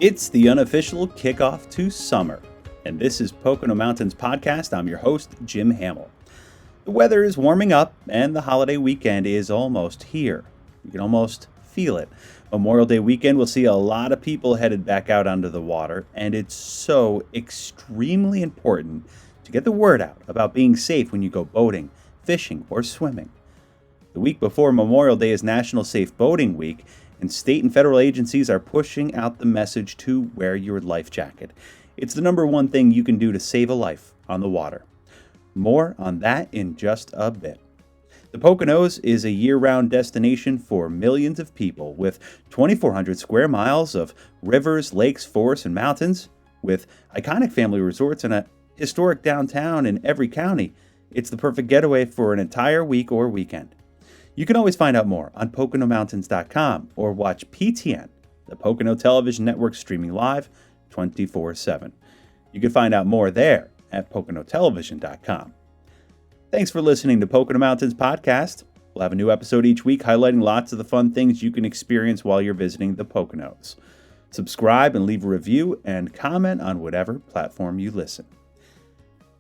It's the unofficial kickoff to summer, and this is Pocono Mountains podcast. I'm your host, Jim Hamill. The weather is warming up, and the holiday weekend is almost here. You can almost feel it. Memorial Day weekend will see a lot of people headed back out onto the water, and it's so extremely important to get the word out about being safe when you go boating, fishing, or swimming. The week before Memorial Day is National Safe Boating Week, and state and federal agencies are pushing out the message to wear your life jacket. It's the number one thing you can do to save a life on the water. More on that in just a bit. The Poconos is a year-round destination for millions of people with 2,400 square miles of rivers, lakes, forests, and mountains. With iconic family resorts and a historic downtown in every county, it's the perfect getaway for an entire week or weekend. You can always find out more on PoconoMountains.com or watch PTN, the Pocono Television Network, streaming live 24/7. You can find out more there at PoconoTelevision.com. Thanks for listening to Pocono Mountains podcast. We'll have a new episode each week highlighting lots of the fun things you can experience while you're visiting the Poconos. Subscribe and leave a review and comment on whatever platform you listen.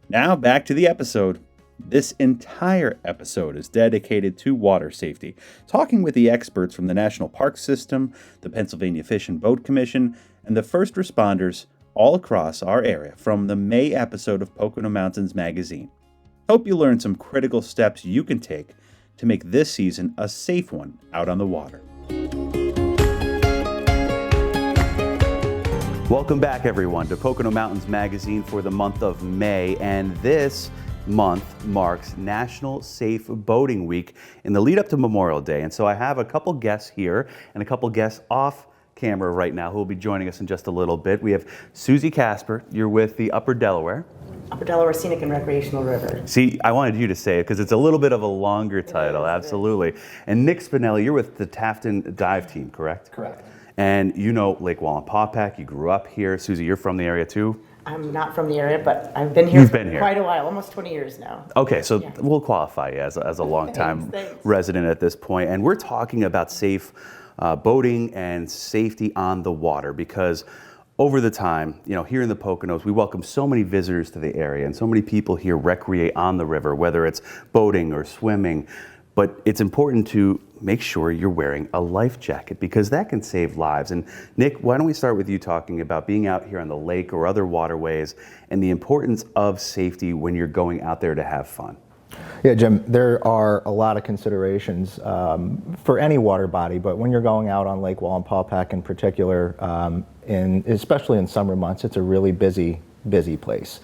Now back to the episode. This entire episode is dedicated to water safety, talking with the experts from the National Park System, the Pennsylvania Fish and Boat Commission, and the first responders all across our area from the May episode of Pocono Mountains magazine. Hope you learned some critical steps you can take to make this season a safe one out on the water. Welcome back, everyone, to Pocono Mountains magazine for the month of May, and this month marks National Safe Boating Week in the lead up to Memorial Day. And so I have a couple guests here and a couple guests off camera right now who will be joining us in just a little bit. We have Susie Casper. You're with the Upper Delaware Scenic and Recreational River. See, I wanted you to say it because it's a little bit of a longer title, absolutely. And Nick Spinelli, you're with the Tafton Dive Team, correct? Correct. And you know Lake Wallenpaupack, you grew up here. Susie, you're from the area too? I'm not from the area, but I've been here for quite a while, almost 20 years now. Okay, so we'll qualify you as a long-time resident at this point. And we're talking about safe boating and safety on the water because over the time, here in the Poconos, we welcome so many visitors to the area and so many people here recreate on the river, whether it's boating or swimming. But it's important to make sure you're wearing a life jacket because that can save lives. And Nick, why don't we start with you talking about being out here on the lake or other waterways and the importance of safety when you're going out there to have fun? Yeah, Jim, there are a lot of considerations for any water body, but when you're going out on Lake Wallenpaupack in particular, especially in summer months, it's a really busy place.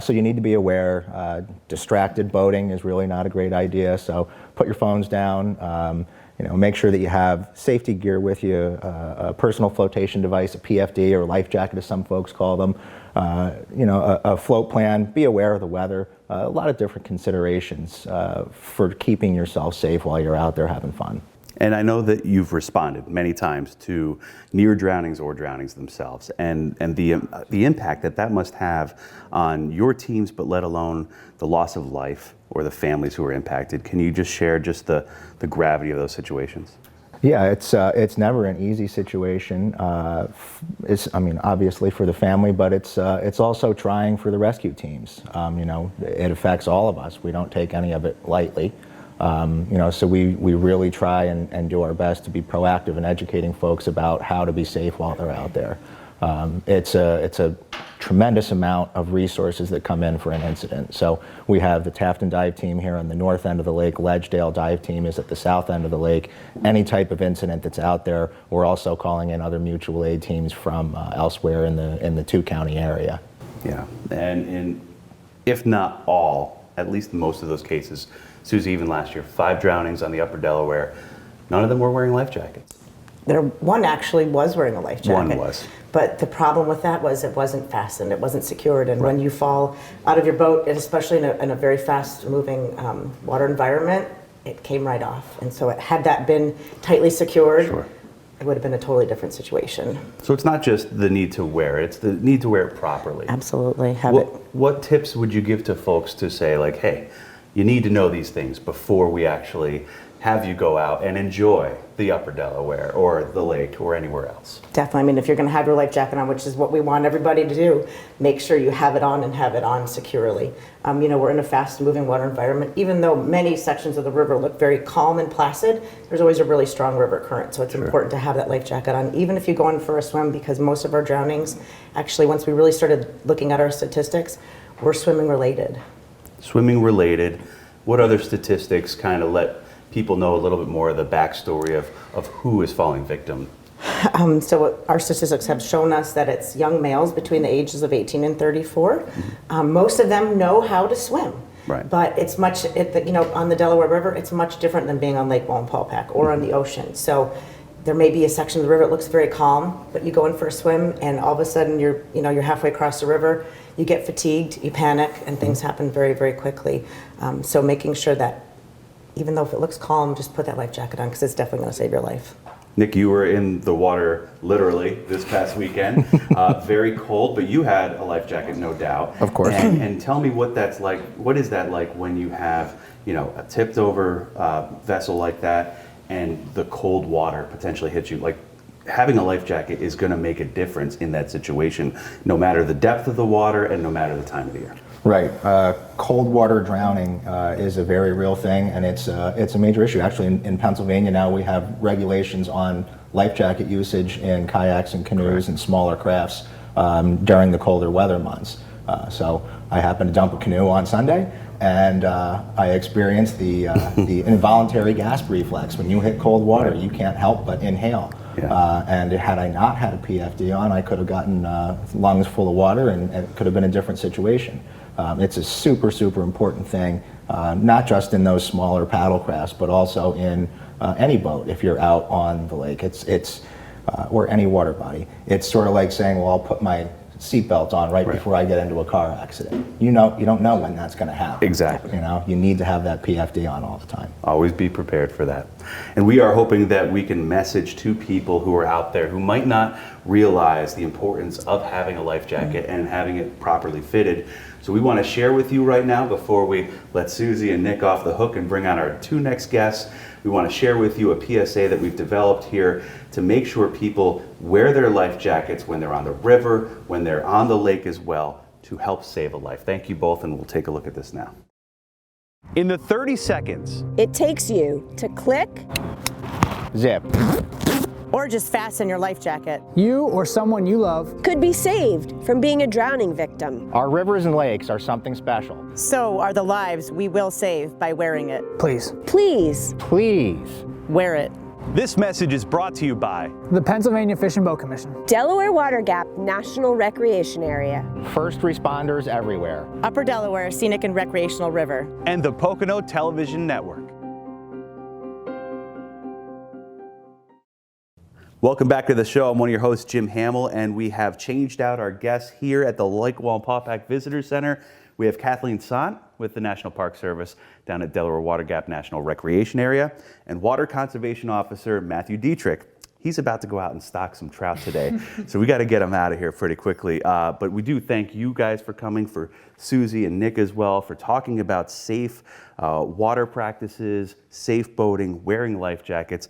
So you need to be aware. Distracted boating is really not a great idea. So put your phones down. Make sure that you have safety gear with you, a personal flotation device, a PFD or life jacket, as some folks call them. A float plan. Be aware of the weather. A lot of different considerations for keeping yourself safe while you're out there having fun. And I know that you've responded many times to near drownings or drownings themselves and the impact that must have on your teams, but let alone the loss of life or the families who are impacted. Can you just share just the gravity of those situations? Yeah, it's never an easy situation. Obviously for the family, but it's also trying for the rescue teams. It affects all of us. We don't take any of it lightly. So we really try and do our best to be proactive in educating folks about how to be safe while they're out there. It's a tremendous amount of resources that come in for an incident. So we have the Tafton Dive Team here on the north end of the lake. Ledgedale Dive Team is at the south end of the lake. Any type of incident that's out there, we're also calling in other mutual aid teams from elsewhere in the two-county area. Yeah, and if not all, at least most of those cases, Susie, even last year, 5 drownings on the Upper Delaware. None of them were wearing life jackets. One actually was wearing a life jacket. One was. But the problem with that was it wasn't fastened, it wasn't secured, and when you fall out of your boat, and especially in a very fast-moving water environment, it came right off. And so had that been tightly secured, it would have been a totally different situation. So it's not just the need to wear it, it's the need to wear it properly. Absolutely. What tips would you give to folks to say, like, hey, you need to know these things before we actually have you go out and enjoy the upper Delaware or the lake or anywhere else. Definitely. I mean, if you're going to have your life jacket on, which is what we want everybody to do, make sure you have it on and have it on securely. We're in a fast-moving water environment. Even though many sections of the river look very calm and placid, there's always a really strong river current, so it's important to have that life jacket on, even if you go in for a swim, because most of our drownings, actually, once we really started looking at our statistics, were swimming related. Swimming related. What other statistics kind of let people know a little bit more of the backstory of who is falling victim? So our statistics have shown us that it's young males between the ages of 18 and 34. Most of them know how to swim. Right. But it's much, on the Delaware River, it's much different than being on Lake Wallenpaupack or on the ocean. So there may be a section of the river that looks very calm, but you go in for a swim and all of a sudden you're halfway across the river, you get fatigued, you panic, and things happen very, very quickly. So making sure that even though if it looks calm, just put that life jacket on, because it's definitely going to save your life. Nick, you were in the water literally this past weekend. Very cold, but you had a life jacket, no doubt. Of course. And tell me what that's like. What is that like when you have, a tipped over vessel like that and the cold water potentially hits you? Like, having a life jacket is going to make a difference in that situation, no matter the depth of the water and no matter the time of the year. Right. Cold water drowning is a very real thing, and it's a major issue. Actually, in Pennsylvania now we have regulations on life jacket usage in kayaks and canoes and smaller crafts during the colder weather months. So I happened to dump a canoe on Sunday, and I experienced the involuntary gasp reflex. When you hit cold water, you can't help but inhale. Yeah. And had I not had a PFD on, I could have gotten lungs full of water, and it could have been a different situation. It's a super, super important thing, not just in those smaller paddle crafts, but also in any boat. If you're out on the lake, it's or any water body. It's sort of like saying, well, I'll put my seatbelt on right before I get into a car accident. You don't know when that's going to happen. Exactly. You need to have that PFD on all the time. Always be prepared for that. And we are hoping that we can message to people who are out there who might not realize the importance of having a life jacket and having it properly fitted. So we want to share with you right now, before we let Susie and Nick off the hook and bring on our two next guests, we want to share with you a PSA that we've developed here to make sure people wear their life jackets when they're on the river, when they're on the lake as well, to help save a life. Thank you both, and we'll take a look at this now. In the 30 seconds it takes you to click, zip, Or just fasten your life jacket. You or someone you love could be saved from being a drowning victim. Our rivers and lakes are something special. So are the lives we will save by wearing it. please. Please. Please. Wear it. This message is brought to you by The Pennsylvania Fish and Boat Commission, Delaware Water Gap National Recreation Area, First responders everywhere. Upper Delaware Scenic and Recreational River. and the Pocono Television Network. Welcome back to the show. I'm one of your hosts, Jim Hamill, and we have changed out our guests here at the Lake Wallenpaupack Visitor Center. We have Kathleen Sant with the National Park Service down at Delaware Water Gap National Recreation Area, and Water Conservation Officer Matthew Dietrich. He's about to go out and stock some trout today, so we got to get him out of here pretty quickly. But we do thank you guys for coming, for Susie and Nick as well, for talking about safe water practices, safe boating, wearing life jackets.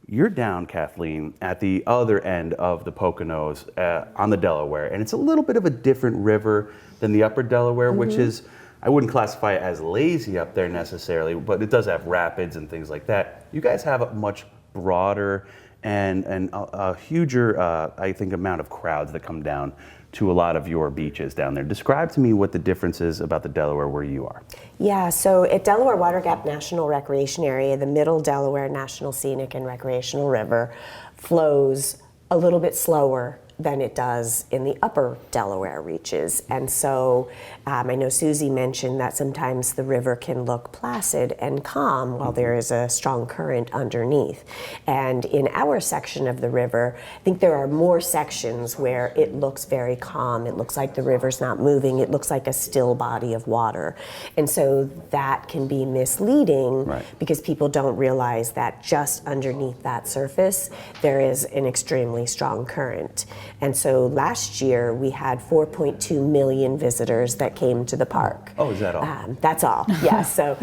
You're down, Kathleen, at the other end of the Poconos on the Delaware, and it's a little bit of a different river than the upper Delaware, which is, I wouldn't classify it as lazy up there necessarily, but it does have rapids and things like that. You guys have a much broader and a huger, I think, amount of crowds that come down to a lot of your beaches down there. Describe to me what the difference is about the Delaware where you are. Yeah, so at Delaware Water Gap National Recreation Area, the Middle Delaware National Scenic and Recreational River flows a little bit slower than it does in the upper Delaware reaches. And so I know Susie mentioned that sometimes the river can look placid and calm while there is a strong current underneath. And in our section of the river, I think there are more sections where it looks very calm. It looks like the river's not moving. It looks like a still body of water. And so that can be misleading because people don't realize that just underneath that surface, there is an extremely strong current. And so last year we had 4.2 million visitors that came to the park. Oh, is that all? That's all, yes. So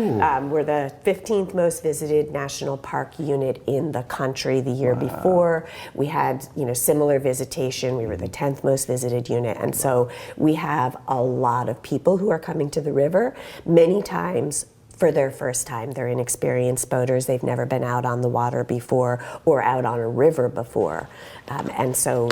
we're the 15th most visited national park unit in the country. The year before we had similar visitation. We were the 10th most visited unit. And so we have a lot of people who are coming to the river, many times for their first time. They're inexperienced boaters. They've never been out on the water before or out on a river before. And so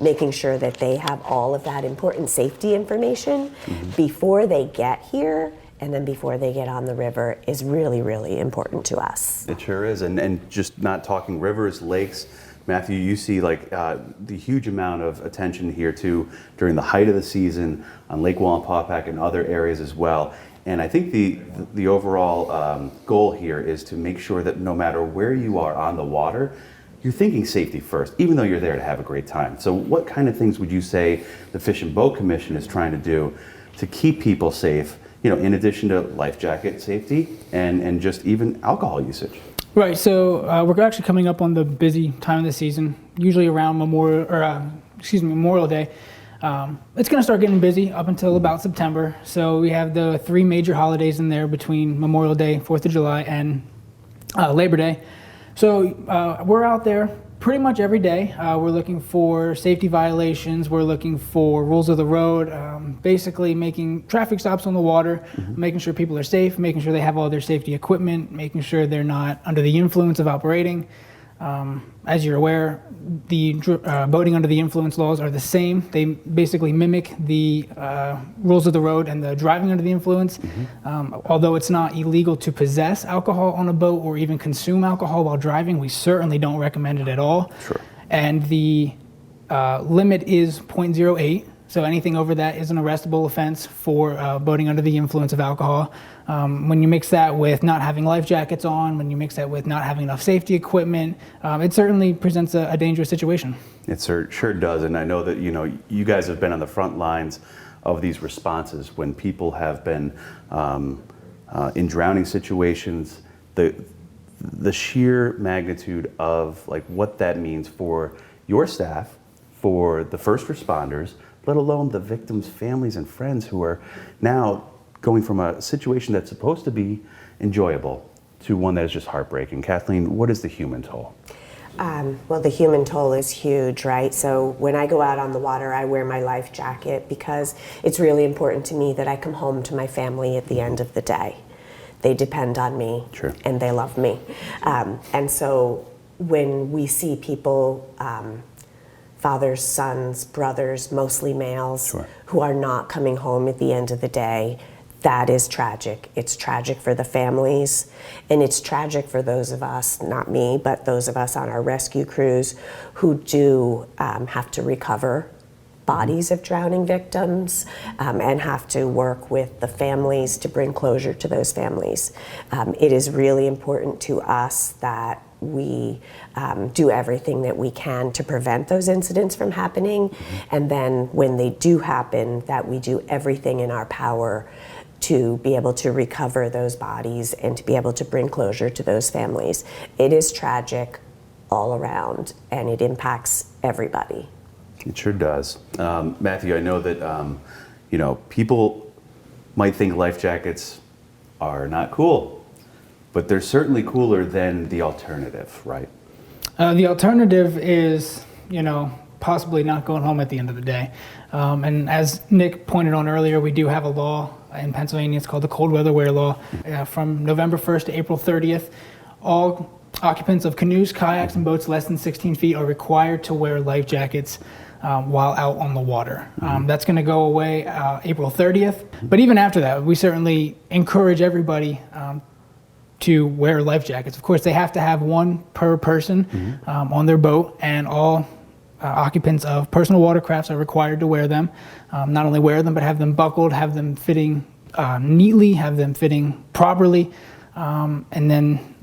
making sure that they have all of that important safety information before they get here and then before they get on the river is really, really important to us. It sure is. And just not talking rivers, lakes, Matthew, you see the huge amount of attention here too during the height of the season on Lake Wallenpaupack and other areas as well. And I think the overall goal here is to make sure that no matter where you are on the water, you're thinking safety first, even though you're there to have a great time. So what kind of things would you say the Fish and Boat Commission is trying to do to keep people safe, in addition to life jacket safety and just even alcohol usage? Right, so we're actually coming up on the busy time of the season, usually around Memorial Day. It's going to start getting busy up until about September. So we have the 3 major holidays in there between Memorial Day, 4th of July, and Labor Day. So we're out there pretty much every day. We're looking for safety violations. We're looking for rules of the road, basically making traffic stops on the water, making sure people are safe, making sure they have all their safety equipment, making sure they're not under the influence of operating. As you're aware, the boating under the influence laws are the same. They basically mimic the rules of the road and the driving under the influence. Although it's not illegal to possess alcohol on a boat or even consume alcohol while driving, we certainly don't recommend it at all. Sure. And the limit is 0.08. So anything over that is an arrestable offense for boating under the influence of alcohol. When you mix that with not having life jackets on, when you mix that with not having enough safety equipment, it certainly presents a dangerous situation. It sure does, and I know that you guys have been on the front lines of these responses when people have been in drowning situations. The sheer magnitude of what that means for your staff, for the first responders, let alone the victims' families and friends who are now going from a situation that's supposed to be enjoyable to one that is just heartbreaking. Kathleen, what is the human toll? Well, the human toll is huge, right? So when I go out on the water, I wear my life jacket because it's really important to me that I come home to my family at the end of the day. They depend on me, Sure. And they love me. And so when we see people, fathers, sons, brothers, mostly males, Sure. who are not coming home at the end of the day, that is tragic. It's tragic for the families, and it's tragic for those of us, not me, but those of us on our rescue crews who do have to recover bodies of drowning victims and have to work with the families to bring closure to those families. It is really important to us that we do everything that we can to prevent those incidents from happening, and then when they do happen, that we do everything in our power to be able to recover those bodies and to be able to bring closure to those families. It is tragic all around, and it impacts everybody. It sure does. Matthew, I know that people might think life jackets are not cool, but they're certainly cooler than the alternative, right? The alternative is, possibly not going home at the end of the day. And as Nick pointed on earlier, we do have a law in Pennsylvania. It's called the Cold Weather Wear Law. From November 1st to April 30th, all occupants of canoes, kayaks, and boats less than 16 feet are required to wear life jackets while out on the water. That's going to go away April 30th. But even after that, we certainly encourage everybody to wear life jackets. Of course, they have to have one per person on their boat, and all occupants of personal watercrafts are required to wear them. Not only wear them, but have them buckled, have them fitting neatly, have them fitting properly, and then,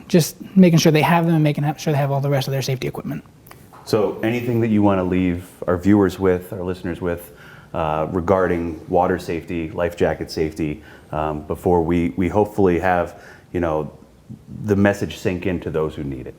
just making sure they have them and making sure they have all the rest of their safety equipment. So anything that you want to leave our viewers with, our listeners with, regarding water safety, life jacket safety, before we hopefully have, the message sink into those who need it?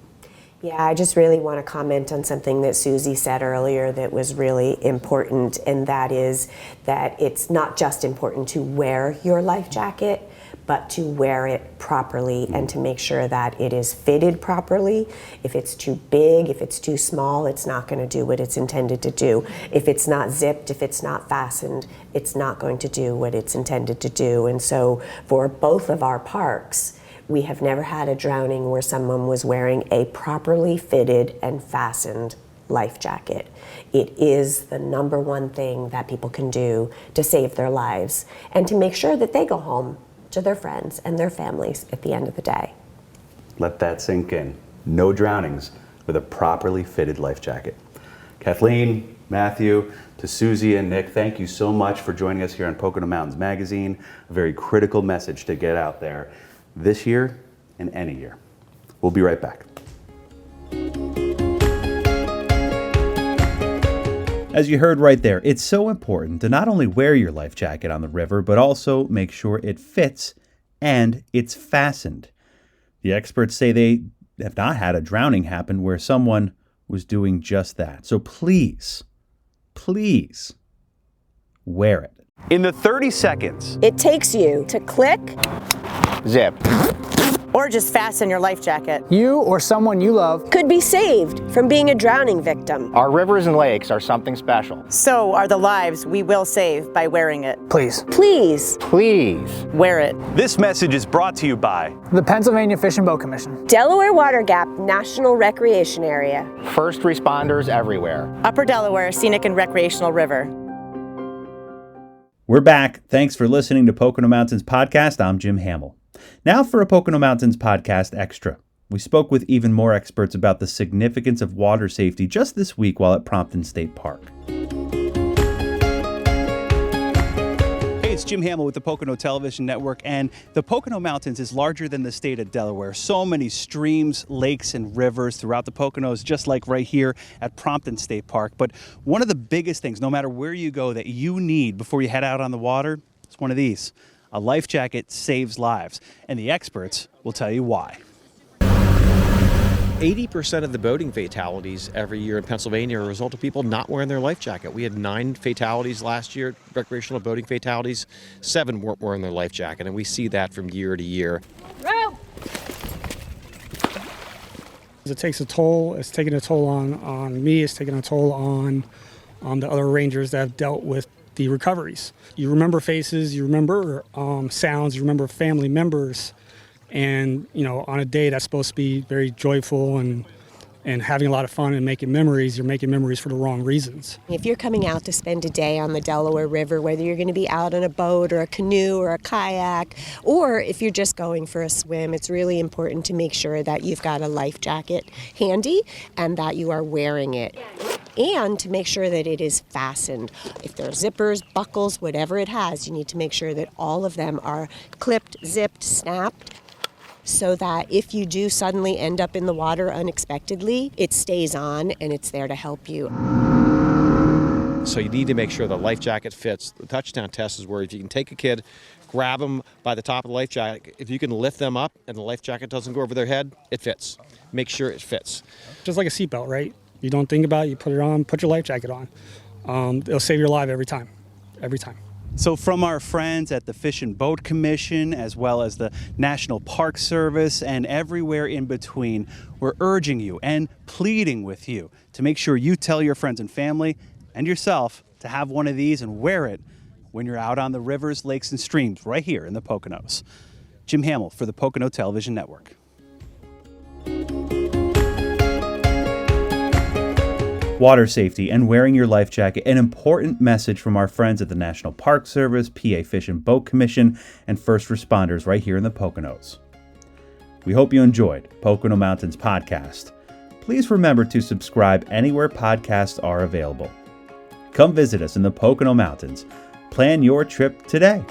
Yeah, I just really want to comment on something that Susie said earlier that was really important, and that is that it's not just important to wear your life jacket, but to wear it properly and to make sure that it is fitted properly. If it's too big, if it's too small, it's not going to do what it's intended to do. If it's not zipped, if it's not fastened, it's not going to do what it's intended to do. And so for both of our parks, we have never had a drowning where someone was wearing a properly fitted and fastened life jacket. It is the number one thing that people can do to save their lives and to make sure that they go home to their friends and their families at the end of the day. Let that sink in. No drownings with a properly fitted life jacket. Kathleen, Matthew, to Susie and Nick, thank you so much for joining us here on Pocono Mountains Magazine. A very critical message to get out there this year and any year. We'll be right back. As you heard right there, it's so important to not only wear your life jacket on the river, but also make sure it fits and it's fastened. The experts say they have not had a drowning happen where someone was doing just that. So please, please wear it. In the 30 seconds It takes you to click, Zip. Or just fasten your life jacket. You or someone you love could be saved from being a drowning victim. Our rivers and lakes are something special. So are the lives we will save by wearing it. please. Please, Please. Wear it. This message is brought to you by The Pennsylvania Fish and Boat Commission. Delaware Water Gap National Recreation Area. First responders everywhere. Upper Delaware Scenic and Recreational River. We're back. Thanks for listening to Pocono Mountains Podcast. I'm Jim Hamill. Now for a Pocono Mountains Podcast Extra. We spoke with even more experts about the significance of water safety just this week while at Prompton State Park. Hey, it's Jim Hamill with the Pocono Television Network, and the Pocono Mountains is larger than the state of Delaware. So many streams, lakes, and rivers throughout the Poconos, just like right here at Prompton State Park. But one of the biggest things, no matter where you go, that you need before you head out on the water is one of these. A life jacket saves lives, and the experts will tell you why. 80% of the boating fatalities every year in Pennsylvania are a result of people not wearing their life jacket. We had 9 fatalities last year, recreational boating fatalities. 7 weren't wearing their life jacket, and we see that from year to year. It takes a toll. It's taking a toll on me. It's taking a toll on the other rangers that have dealt with the recoveries. You remember faces, you remember sounds, you remember family members, and on a day that's supposed to be very joyful and having a lot of fun and making memories, you're making memories for the wrong reasons. If you're coming out to spend a day on the Delaware River, whether you're going to be out on a boat or a canoe or a kayak, or if you're just going for a swim, it's really important to make sure that you've got a life jacket handy and that you are wearing it. And to make sure that it is fastened. If there are zippers, buckles, whatever it has, you need to make sure that all of them are clipped, zipped, snapped, so that if you do suddenly end up in the water unexpectedly, it stays on and it's there to help you. So you need to make sure the life jacket fits. The touchdown test is where if you can take a kid, grab them by the top of the life jacket, if you can lift them up and the life jacket doesn't go over their head, it fits. Make sure it fits. Just like a seatbelt, right? You don't think about it, you put it on, put your life jacket on. It'll save your life every time, every time. So from our friends at the Fish and Boat Commission, as well as the National Park Service and everywhere in between, we're urging you and pleading with you to make sure you tell your friends and family and yourself to have one of these and wear it when you're out on the rivers, lakes, and streams right here in the Poconos. Jim Hamill for the Pocono Television Network. Water safety and wearing your life jacket, an important message from our friends at the National Park Service, PA Fish and Boat Commission, and first responders right here in the Poconos. We hope you enjoyed Pocono Mountains Podcast. Please remember to subscribe anywhere podcasts are available. Come visit us in the Pocono Mountains. Plan your trip today.